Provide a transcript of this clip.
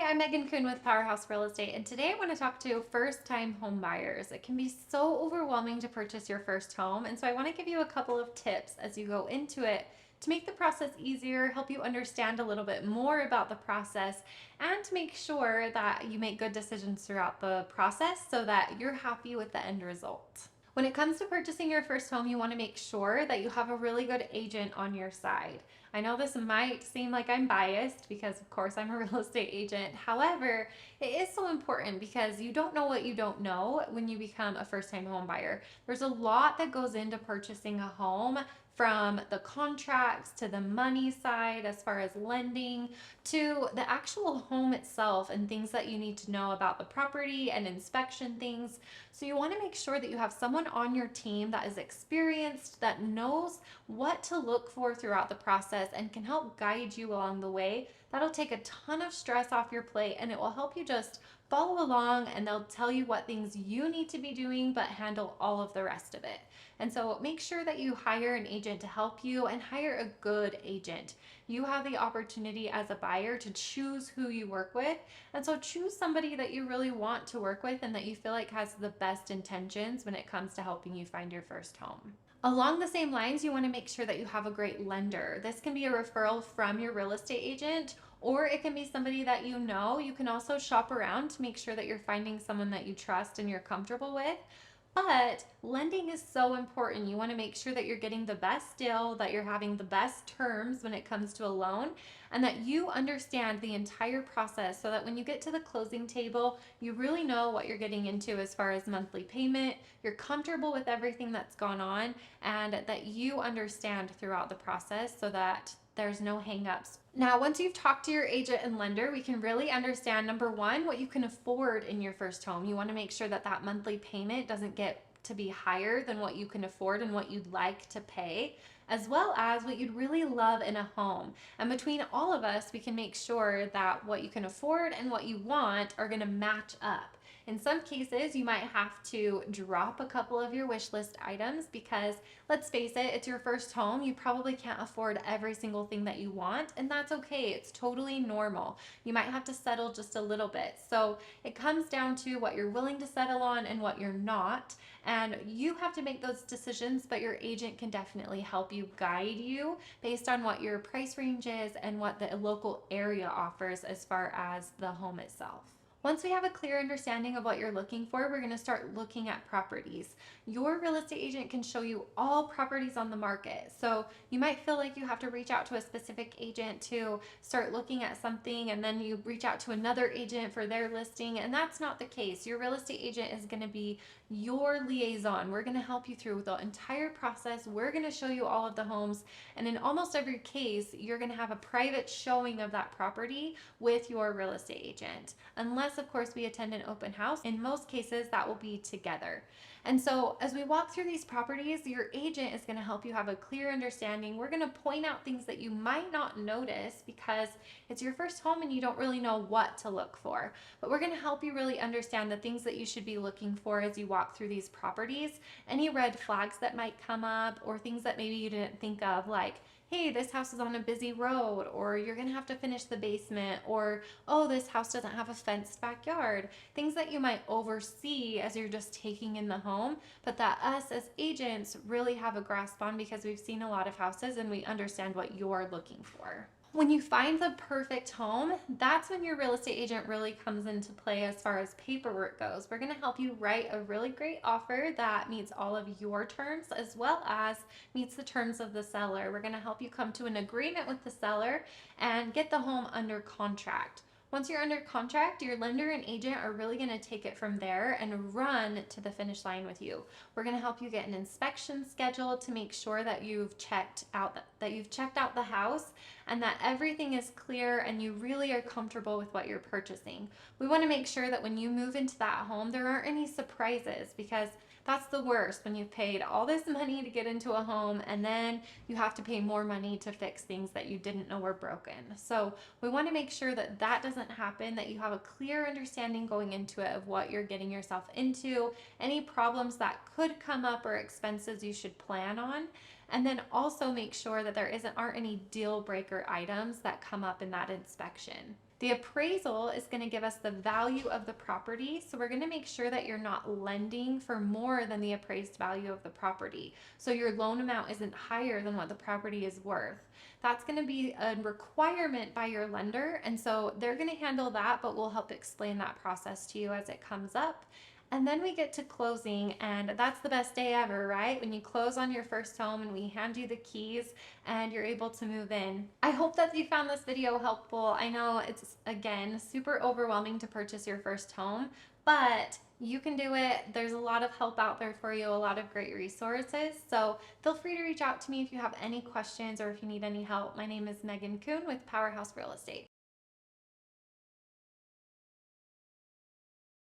I'm Megan Kuhn with Powerhouse Real Estate, and today I want to talk to first-time home buyers. It can be so overwhelming to purchase your first home, and so I want to give you a couple of tips as you go into it to make the process easier, help you understand a little bit more about the process, and to make sure that you make good decisions throughout the process so that you're happy with the end result. When it comes to purchasing your first home, you want to make sure that you have a really good agent on your side. I know this might seem like I'm biased because, of course, I'm a real estate agent. However, it is so important because you don't know what you don't know when you become a first time home buyer. There's a lot that goes into purchasing a home, from the contracts to the money side, as far as lending, to the actual home itself and things that you need to know about the property and inspection things. So you want to make sure that you have someone on your team that is experienced, that knows what to look for throughout the process and can help guide you along the way. That'll take a ton of stress off your plate and it will help you just follow along, and they'll tell you what things you need to be doing but handle all of the rest of it. And so make sure that you hire an agent to help you and hire a good agent. You have the opportunity as a buyer to choose who you work with. And so choose somebody that you really want to work with and that you feel like has the best intentions when it comes to helping you find your first home. Along the same lines, you want to make sure that you have a great lender. This can be a referral from your real estate agent, or it can be somebody that you know. You can also shop around to make sure that you're finding someone that you trust and you're comfortable with. But lending is so important. You want to make sure that you're getting the best deal, that you're having the best terms when it comes to a loan, and that you understand the entire process so that when you get to the closing table, you really know what you're getting into as far as monthly payment, you're comfortable with everything that's gone on, and that you understand throughout the process so that there's no hangups. Now, once you've talked to your agent and lender, we can really understand, number one, what you can afford in your first home. You want to make sure that that monthly payment doesn't get to be higher than what you can afford and what you'd like to pay, as well as what you'd really love in a home. And between all of us, we can make sure that what you can afford and what you want are going to match up. In some cases, you might have to drop a couple of your wish list items because, let's face it, it's your first home. You probably can't afford every single thing that you want, and that's okay. It's totally normal. You might have to settle just a little bit. So it comes down to what you're willing to settle on and what you're not. And you have to make those decisions, but your agent can definitely help you, guide you based on what your price range is and what the local area offers as far as the home itself. Once we have a clear understanding of what you're looking for, we're going to start looking at properties. Your real estate agent can show you all properties on the market. So you might feel like you have to reach out to a specific agent to start looking at something, and then you reach out to another agent for their listing, and that's not the case. Your real estate agent is going to be your liaison. We're going to help you through the entire process. We're going to show you all of the homes, and in almost every case, you're going to have a private showing of that property with your real estate agent. Unless, of course, we attend an open house. In most cases, that will be together. And so as we walk through these properties, your agent is going to help you have a clear understanding. We're going to point out things that you might not notice because it's your first home and you don't really know what to look for. But we're going to help you really understand the things that you should be looking for as you walk through these properties, any red flags that might come up, or things that maybe you didn't think of, like, hey, this house is on a busy road, or you're going to have to finish the basement, or, oh, this house doesn't have a fenced backyard. Things that you might oversee as you're just taking in the home, but that us as agents really have a grasp on because we've seen a lot of houses and we understand what you're looking for. When you find the perfect home, that's when your real estate agent really comes into play as far as paperwork goes. We're going to help you write a really great offer that meets all of your terms as well as meets the terms of the seller. We're going to help you come to an agreement with the seller and get the home under contract. Once you're under contract, your lender and agent are really going to take it from there and run to the finish line with you. We're going to help you get an inspection scheduled to make sure that you've checked out the house and that everything is clear and you really are comfortable with what you're purchasing. We want to make sure that when you move into that home, there aren't any surprises, because that's the worst, when you've paid all this money to get into a home and then you have to pay more money to fix things that you didn't know were broken. So we want to make sure that that doesn't happen, that you have a clear understanding going into it of what you're getting yourself into, any problems that could come up or expenses you should plan on. And then also make sure that aren't any deal breaker items that come up in that inspection. The appraisal is going to give us the value of the property. So we're going to make sure that you're not lending for more than the appraised value of the property. So your loan amount isn't higher than what the property is worth. That's going to be a requirement by your lender. And so they're going to handle that, but we'll help explain that process to you as it comes up. And then we get to closing, and that's the best day ever, right? When you close on your first home and we hand you the keys and you're able to move in. I hope that you found this video helpful. I know it's, again, super overwhelming to purchase your first home, but you can do it. There's a lot of help out there for you, a lot of great resources. So feel free to reach out to me if you have any questions or if you need any help. My name is Megan Kuhn with Powerhouse Real Estate.